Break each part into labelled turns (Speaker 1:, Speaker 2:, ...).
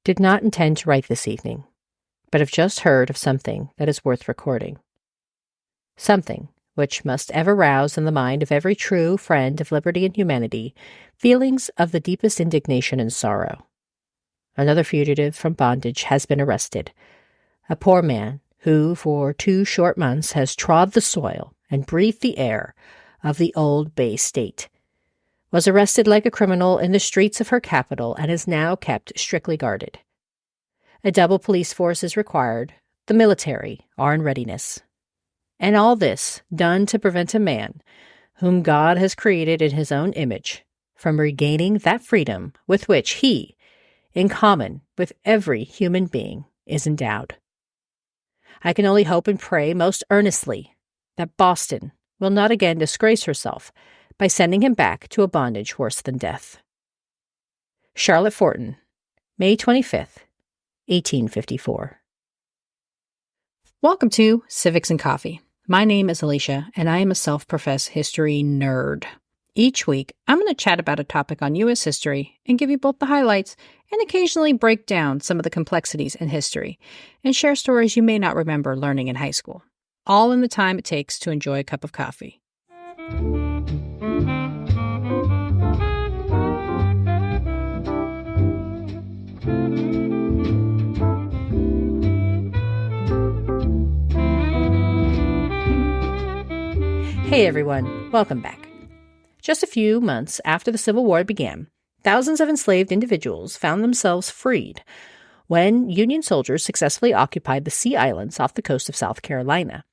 Speaker 1: did not intend to write this evening, but have just heard of something that is worth recording. Something which must ever rouse in the mind of every true friend of liberty and humanity feelings of the deepest indignation and sorrow. Another fugitive from bondage has been arrested, a poor man who for 2 short months has trod the soil and breathed the air of the old Bay State, was arrested like a criminal in the streets of her capital and is now kept strictly guarded. A double police force is required, the military are in readiness. And all this done to prevent a man, whom God has created in his own image, from regaining that freedom with which he, in common with every human being, is endowed. I can only hope and pray most earnestly that Boston will not again disgrace herself by sending him back to a bondage worse than death. Charlotte Forten, May 25th, 1854.
Speaker 2: Welcome to Civics and Coffee. My name is Alicia, and I am a self-professed history nerd. Each week, I'm going to chat about a topic on U.S. history and give you both the highlights and occasionally break down some of the complexities in history and share stories you may not remember learning in high school, all in the time it takes to enjoy a cup of coffee.
Speaker 1: Hey everyone, welcome back. Just a few months after the Civil War began, thousands of enslaved individuals found themselves freed when Union soldiers successfully occupied the Sea Islands off the coast of South Carolina.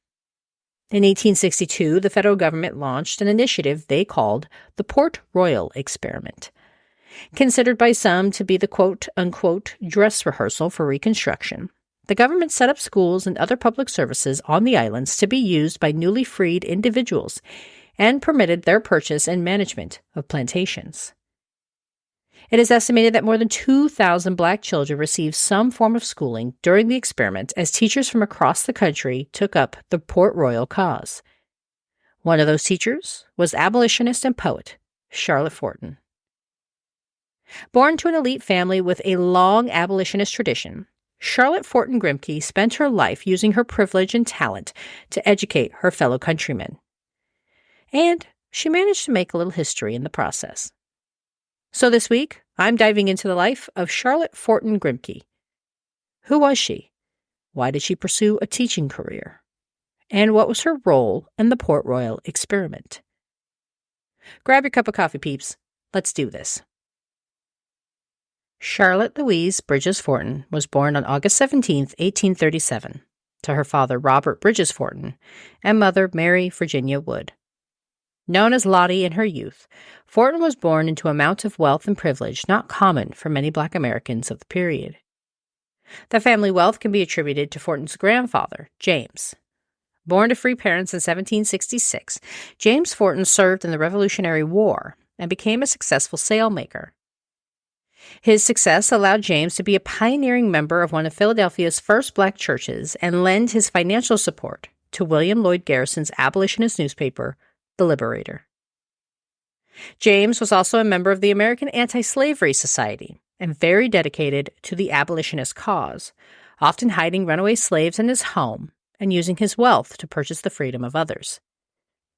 Speaker 1: In 1862, the federal government launched an initiative they called the Port Royal Experiment. Considered by some to be the quote-unquote dress rehearsal for Reconstruction, the government set up schools and other public services on the islands to be used by newly freed individuals and permitted their purchase and management of plantations. It is estimated that more than 2,000 black children received some form of schooling during the experiment as teachers from across the country took up the Port Royal cause. One of those teachers was abolitionist and poet Charlotte Forten. Born to an elite family with a long abolitionist tradition, Charlotte Forten Grimke spent her life using her privilege and talent to educate her fellow countrymen. And she managed to make a little history in the process. So this week, I'm diving into the life of Charlotte Forten Grimke. Who was she? Why did she pursue a teaching career? And what was her role in the Port Royal experiment? Grab your cup of coffee, peeps. Let's do this. Charlotte Louise Bridges Forten was born on August 17, 1837, to her father Robert Bridges Forten and mother Mary Virginia Wood. Known as Lottie in her youth, Forten was born into a amount of wealth and privilege not common for many black Americans of the period. The family wealth can be attributed to Forten's grandfather, James. Born to free parents in 1766, James Forten served in the Revolutionary War and became a successful sailmaker. His success allowed James to be a pioneering member of one of Philadelphia's first black churches and lend his financial support to William Lloyd Garrison's abolitionist newspaper, The Liberator. James was also a member of the American Anti-Slavery Society and very dedicated to the abolitionist cause, often hiding runaway slaves in his home and using his wealth to purchase the freedom of others.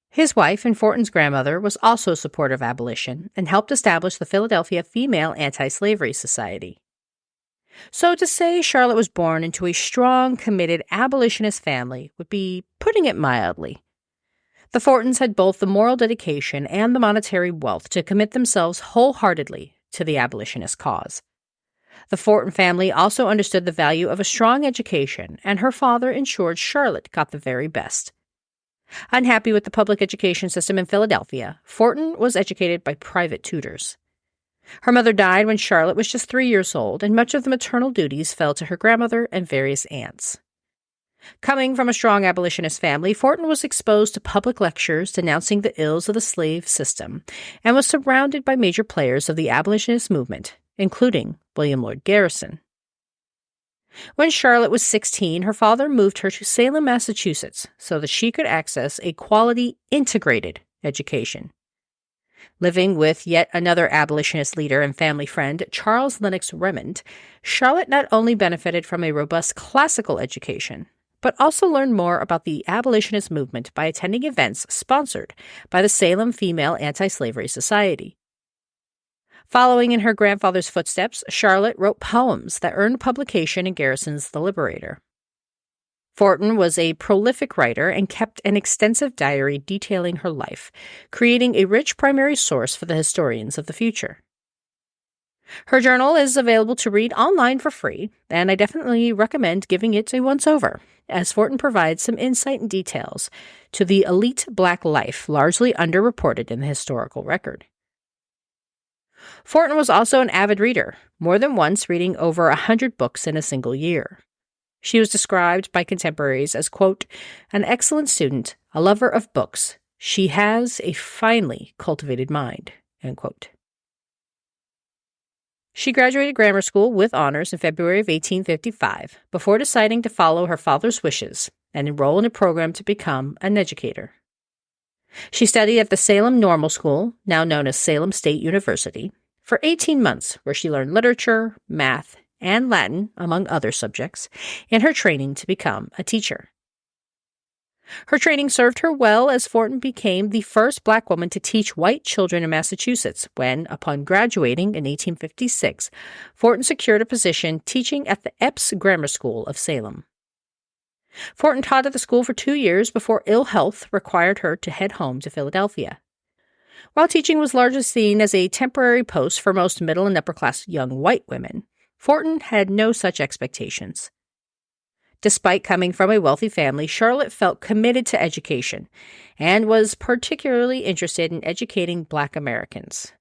Speaker 1: His wife and Forten's grandmother was also a supporter of abolition and helped establish the Philadelphia Female Anti-Slavery Society. So to say Charlotte was born into a strong, committed abolitionist family would be putting it mildly. The Fortens had both the moral dedication and the monetary wealth to commit themselves wholeheartedly to the abolitionist cause. The Forten family also understood the value of a strong education, and her father ensured Charlotte got the very best. Unhappy with the public education system in Philadelphia, Forten was educated by private tutors. Her mother died when Charlotte was just 3 years old, and much of the maternal duties fell to her grandmother and various aunts. Coming from a strong abolitionist family, Forten was exposed to public lectures denouncing the ills of the slave system and was surrounded by major players of the abolitionist movement, including William Lloyd Garrison. When Charlotte was 16, her father moved her to Salem, Massachusetts, so that she could access a quality, integrated education. Living with yet another abolitionist leader and family friend, Charles Lennox Remond, Charlotte not only benefited from a robust classical education, but also learned more about the abolitionist movement by attending events sponsored by the Salem Female Anti-Slavery Society. Following in her grandfather's footsteps, Charlotte wrote poems that earned publication in Garrison's The Liberator. Forten was a prolific writer and kept an extensive diary detailing her life, creating a rich primary source for the historians of the future. Her journal is available to read online for free, and I definitely recommend giving it a once-over, as Forten provides some insight and details to the elite Black life largely underreported in the historical record. Forten was also an avid reader, more than once reading over 100 books in a single year. She was described by contemporaries as, quote, an excellent student, a lover of books. She has a finely cultivated mind, end quote. She graduated grammar school with honors in February of 1855 before deciding to follow her father's wishes and enroll in a program to become an educator. She studied at the Salem Normal School, now known as Salem State University, for 18 months, where she learned literature, math, and Latin, among other subjects, in her training to become a teacher. Her training served her well as Forten became the first Black woman to teach white children in Massachusetts when, upon graduating in 1856, Forten secured a position teaching at the Epps Grammar School of Salem. Forten taught at the school for 2 years before ill health required her to head home to Philadelphia. While teaching was largely seen as a temporary post for most middle and upper-class young white women, Forten had no such expectations. Despite coming from a wealthy family, Charlotte felt committed to education and was particularly interested in educating Black Americans.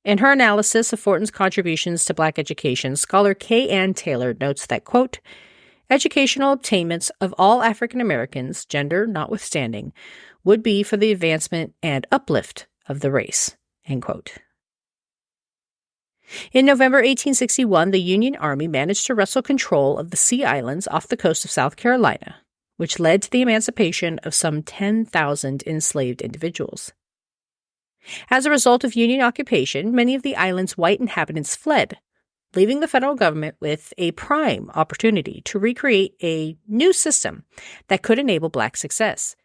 Speaker 1: In her analysis of Forten's contributions to Black education, scholar K. Ann Taylor notes that, quote, educational attainments of all African Americans, gender notwithstanding, would be for the advancement and uplift of the race, end quote. In November 1861, the Union Army managed to wrestle control of the Sea Islands off the coast of South Carolina, which led to the emancipation of some 10,000 enslaved individuals. As a result of Union occupation, many of the island's white inhabitants fled, leaving the federal government with a prime opportunity to recreate a new system that could enable Black success.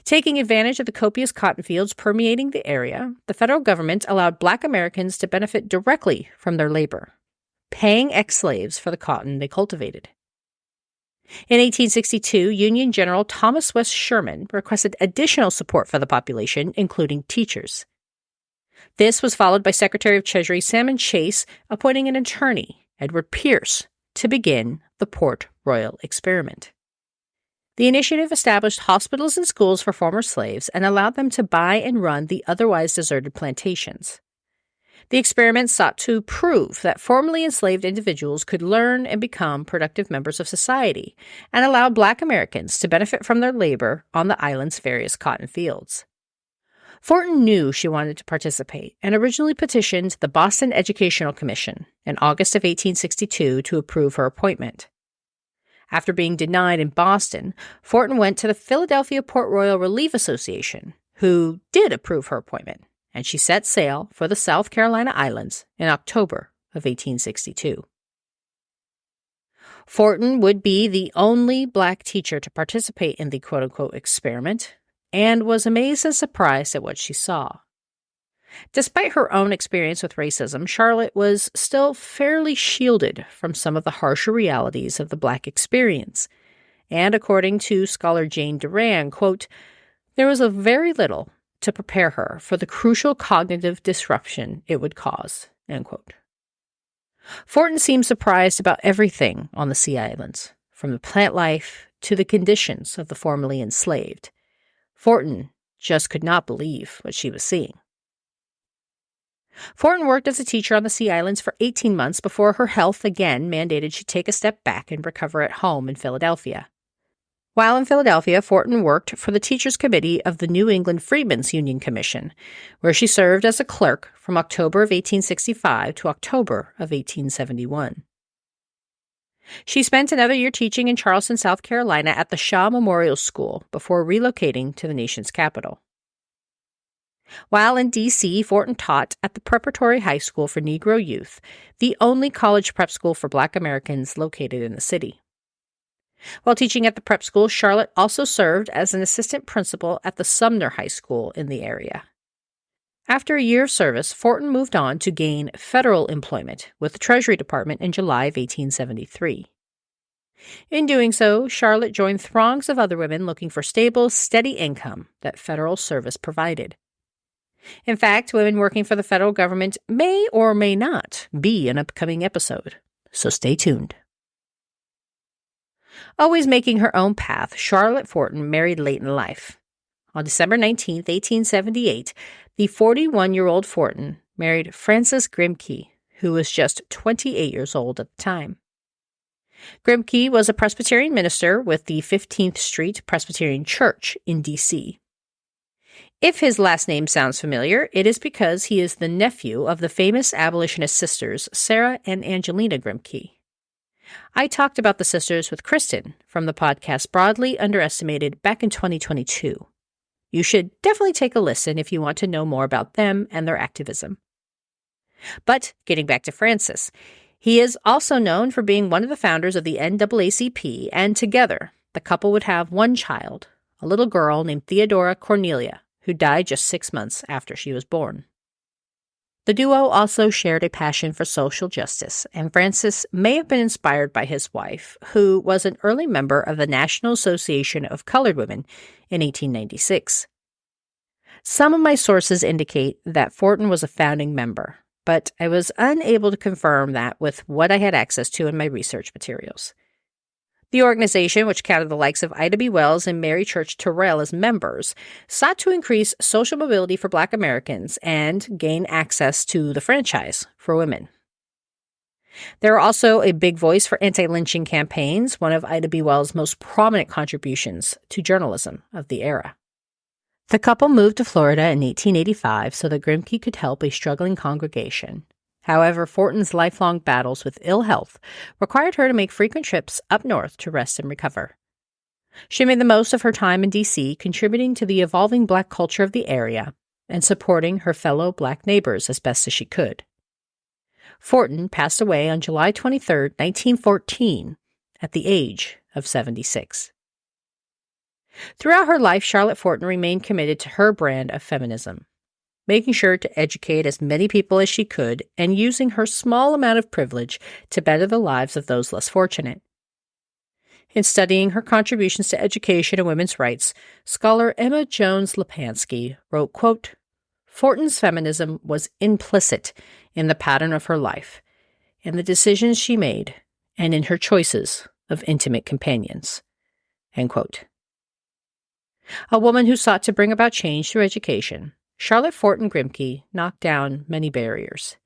Speaker 1: Taking advantage of the copious cotton fields permeating the area, the federal government allowed Black Americans to benefit directly from their labor, paying ex-slaves for the cotton they cultivated. In 1862, Union General Thomas West Sherman requested additional support for the population, including teachers. This was followed by Secretary of Treasury Salmon Chase appointing an attorney, Edward Pierce, to begin the Port Royal experiment. The initiative established hospitals and schools for former slaves and allowed them to buy and run the otherwise deserted plantations. The experiment sought to prove that formerly enslaved individuals could learn and become productive members of society and allow Black Americans to benefit from their labor on the island's various cotton fields. Forten knew she wanted to participate and originally petitioned the Boston Educational Commission in August of 1862 to approve her appointment. After being denied in Boston, Forten went to the Philadelphia Port Royal Relief Association, who did approve her appointment, and she set sail for the South Carolina Islands in October of 1862. Forten would be the only Black teacher to participate in the quote-unquote experiment, and was amazed and surprised at what she saw. Despite her own experience with racism, Charlotte was still fairly shielded from some of the harsher realities of the Black experience. And according to scholar Jane Duran, quote, there was a very little to prepare her for the crucial cognitive disruption it would cause, end quote. Forten seemed surprised about everything on the Sea Islands, from the plant life to the conditions of the formerly enslaved. Forten just could not believe what she was seeing. Forten worked as a teacher on the Sea Islands for 18 months before her health again mandated she take a step back and recover at home in Philadelphia. While in Philadelphia, Forten worked for the Teachers Committee of the New England Freedmen's Union Commission, where she served as a clerk from October of 1865 to October of 1871. She spent another year teaching in Charleston, South Carolina at the Shaw Memorial School before relocating to the nation's capital. While in D.C., Forten taught at the Preparatory High School for Negro Youth, the only college prep school for Black Americans located in the city. While teaching at the prep school, Charlotte also served as an assistant principal at the Sumner High School in the area. After a year of service, Forten moved on to gain federal employment with the Treasury Department in July of 1873. In doing so, Charlotte joined throngs of other women looking for stable, steady income that federal service provided. In fact, women working for the federal government may or may not be an upcoming episode, so stay tuned. Always making her own path, Charlotte Forten married late in life. On December 19, 1878, the 41-year-old Forten married Frances Grimke, who was just 28 years old at the time. Grimke was a Presbyterian minister with the 15th Street Presbyterian Church in D.C. If his last name sounds familiar, it is because he is the nephew of the famous abolitionist sisters Sarah and Angelina Grimke. I talked about the sisters with Kristen from the podcast Broadly Underestimated back in 2022. You should definitely take a listen if you want to know more about them and their activism. But getting back to Francis, he is also known for being one of the founders of the NAACP, and together, the couple would have one child, a little girl named Theodora Cornelia, who died just 6 months after she was born. The duo also shared a passion for social justice, and Francis may have been inspired by his wife, who was an early member of the National Association of Colored Women in 1896. Some of my sources indicate that Forten was a founding member, but I was unable to confirm that with what I had access to in my research materials. The organization, which counted the likes of Ida B. Wells and Mary Church Terrell as members, sought to increase social mobility for Black Americans and gain access to the franchise for women. They were also a big voice for anti-lynching campaigns, one of Ida B. Wells' most prominent contributions to journalism of the era. The couple moved to Florida in 1885 so that Grimke could help a struggling congregation. However, Forten's lifelong battles with ill health required her to make frequent trips up north to rest and recover. She made the most of her time in D.C., contributing to the evolving Black culture of the area and supporting her fellow Black neighbors as best as she could. Forten passed away on July 23, 1914, at the age of 76. Throughout her life, Charlotte Forten remained committed to her brand of feminism, making sure to educate as many people as she could and using her small amount of privilege to better the lives of those less fortunate. In studying her contributions to education and women's rights, scholar Emma Jones Lepansky wrote, quote, "Forten's feminism was implicit in the pattern of her life, in the decisions she made, and in her choices of intimate companions." End quote. A woman who sought to bring about change through education, Charlotte Forten Grimke knocked down many barriers.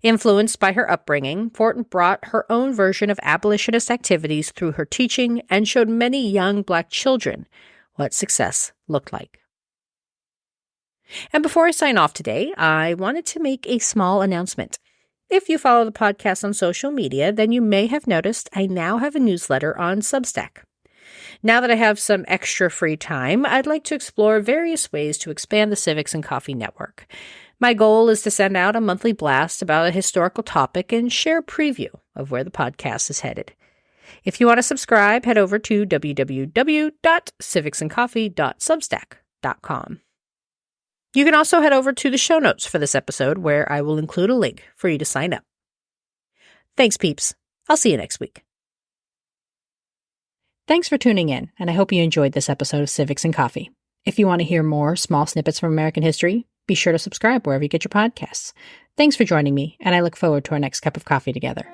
Speaker 1: Influenced by her upbringing, Forten brought her own version of abolitionist activities through her teaching and showed many young Black children what success looked like. And before I sign off today, I wanted to make a small announcement. If you follow the podcast on social media, then you may have noticed I now have a newsletter on Substack. Now that I have some extra free time, I'd like to explore various ways to expand the Civics and Coffee Network. My goal is to send out a monthly blast about a historical topic and share a preview of where the podcast is headed. If you want to subscribe, head over to www.civicsandcoffee.substack.com. You can also head over to the show notes for this episode, where I will include a link for you to sign up. Thanks, peeps. I'll see you next week.
Speaker 2: Thanks for tuning in, and I hope you enjoyed this episode of Civics and Coffee. If you want to hear more small snippets from American history, be sure to subscribe wherever you get your podcasts. Thanks for joining me, and I look forward to our next cup of coffee together.